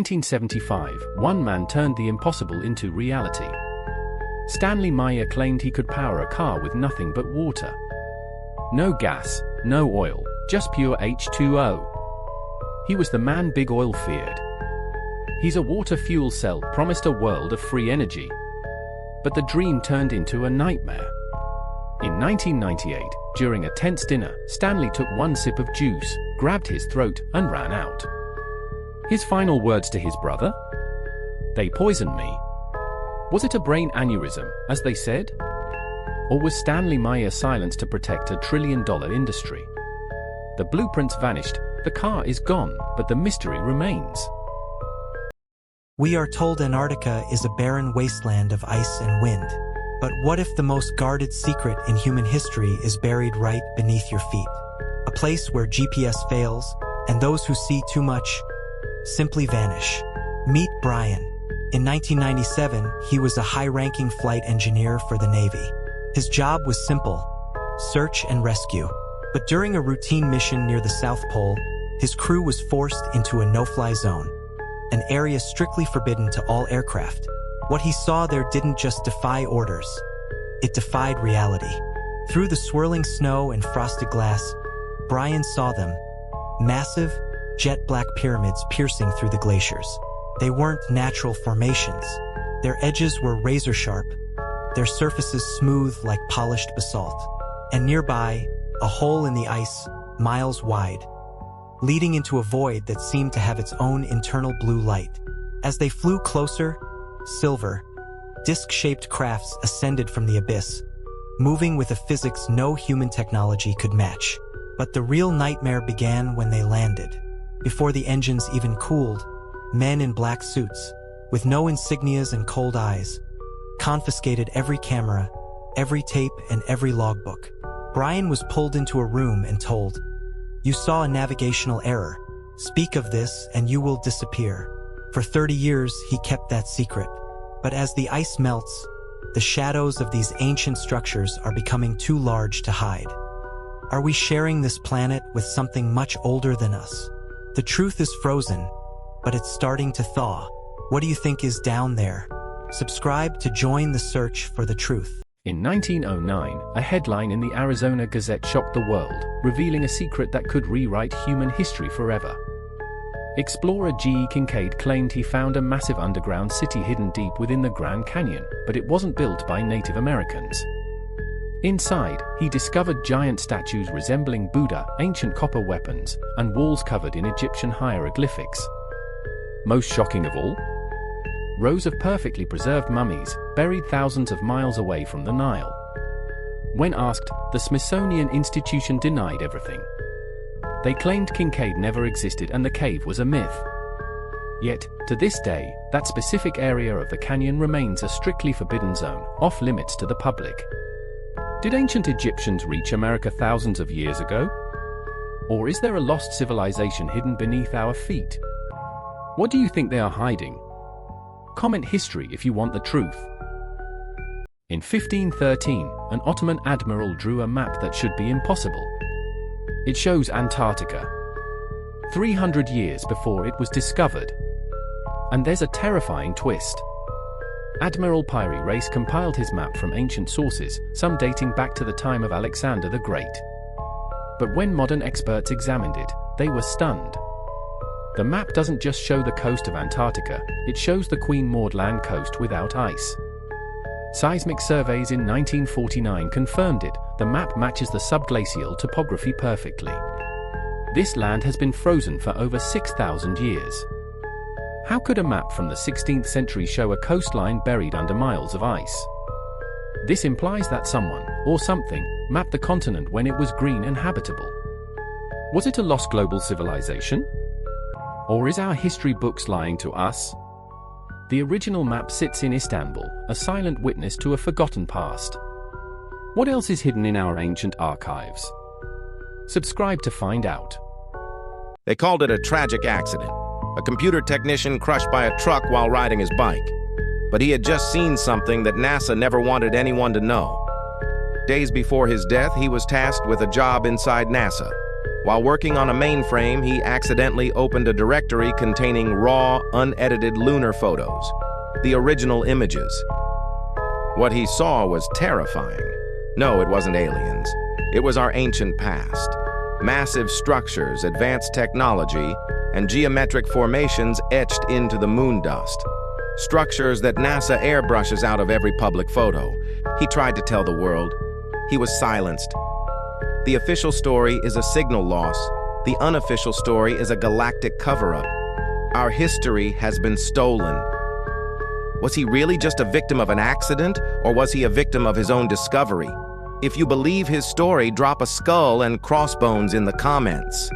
1975, one man turned the impossible into reality. Stanley Meyer claimed he could power a car with nothing but water. No gas, no oil, just pure H2O. He was the man Big Oil feared. His water fuel cell promised a world of free energy. But the dream turned into a nightmare. In 1998, during a tense dinner, Stanley took one sip of juice, grabbed his throat, and ran out. His final words to his brother? "They poisoned me." Was it a brain aneurysm, as they said? Or was Stanley Meyer silenced to protect a trillion-dollar industry? The blueprints vanished, the car is gone, but the mystery remains. We are told Antarctica is a barren wasteland of ice and wind. But what if the most guarded secret in human history is buried right beneath your feet? A place where GPS fails, and those who see too much simply vanish. Meet Brian. In 1997, he was a high-ranking flight engineer for the Navy. His job was simple: search and rescue. But during a routine mission near the South Pole, his crew was forced into a no-fly zone, an area strictly forbidden to all aircraft. What he saw there didn't just defy orders, it defied reality. Through the swirling snow and frosted glass, Brian saw them, massive, jet-black pyramids piercing through the glaciers. They weren't natural formations. Their edges were razor-sharp, their surfaces smooth like polished basalt. And nearby, a hole in the ice, miles wide, leading into a void that seemed to have its own internal blue light. As they flew closer, silver, disc-shaped crafts ascended from the abyss, moving with a physics no human technology could match. But the real nightmare began when they landed. Before the engines even cooled, men in black suits, with no insignias and cold eyes, confiscated every camera, every tape, and every logbook. Brian was pulled into a room and told, "You saw a navigational error. Speak of this and you will disappear." For 30 years, he kept that secret. But as the ice melts, the shadows of these ancient structures are becoming too large to hide. Are we sharing this planet with something much older than us? The truth is frozen, but it's starting to thaw. What do you think is down there? Subscribe to join the search for the truth. In 1909, a headline in the Arizona Gazette shocked the world, revealing a secret that could rewrite human history forever. Explorer G. Kincaid claimed he found a massive underground city hidden deep within the Grand Canyon, but it wasn't built by Native Americans. Inside, he discovered giant statues resembling Buddha, ancient copper weapons, and walls covered in Egyptian hieroglyphics. Most shocking of all? Rows of perfectly preserved mummies, buried thousands of miles away from the Nile. When asked, the Smithsonian Institution denied everything. They claimed Kincaid never existed and the cave was a myth. Yet, to this day, that specific area of the canyon remains a strictly forbidden zone, off limits to the public. Did ancient Egyptians reach America thousands of years ago? Or is there a lost civilization hidden beneath our feet? What do you think they are hiding? Comment history if you want the truth. In 1513, an Ottoman admiral drew a map that should be impossible. It shows Antarctica, 300 years before it was discovered. And there's a terrifying twist. Admiral Pyri Reis compiled his map from ancient sources, some dating back to the time of Alexander the Great. But when modern experts examined it, they were stunned. The map doesn't just show the coast of Antarctica, it shows the Queen Maud Land coast without ice. Seismic surveys in 1949 confirmed it. The map matches the subglacial topography perfectly. This land has been frozen for over 6,000 years. How could a map from the 16th century show a coastline buried under miles of ice? This implies that someone, or something, mapped the continent when it was green and habitable. Was it a lost global civilization? Or is our history books lying to us? The original map sits in Istanbul, a silent witness to a forgotten past. What else is hidden in our ancient archives? Subscribe to find out. They called it a tragic accident. A computer technician crushed by a truck while riding his bike. But he had just seen something that NASA never wanted anyone to know. Days before his death, he was tasked with a job inside NASA. While working on a mainframe, he accidentally opened a directory containing raw, unedited lunar photos, the original images. What he saw was terrifying. No, it wasn't aliens. It was our ancient past. Massive structures, advanced technology, and geometric formations etched into the moon dust. Structures that NASA airbrushes out of every public photo. He tried to tell the world. He was silenced. The official story is a signal loss. The unofficial story is a galactic cover-up. Our history has been stolen. Was he really just a victim of an accident, or was he a victim of his own discovery? If you believe his story, drop a skull and crossbones in the comments.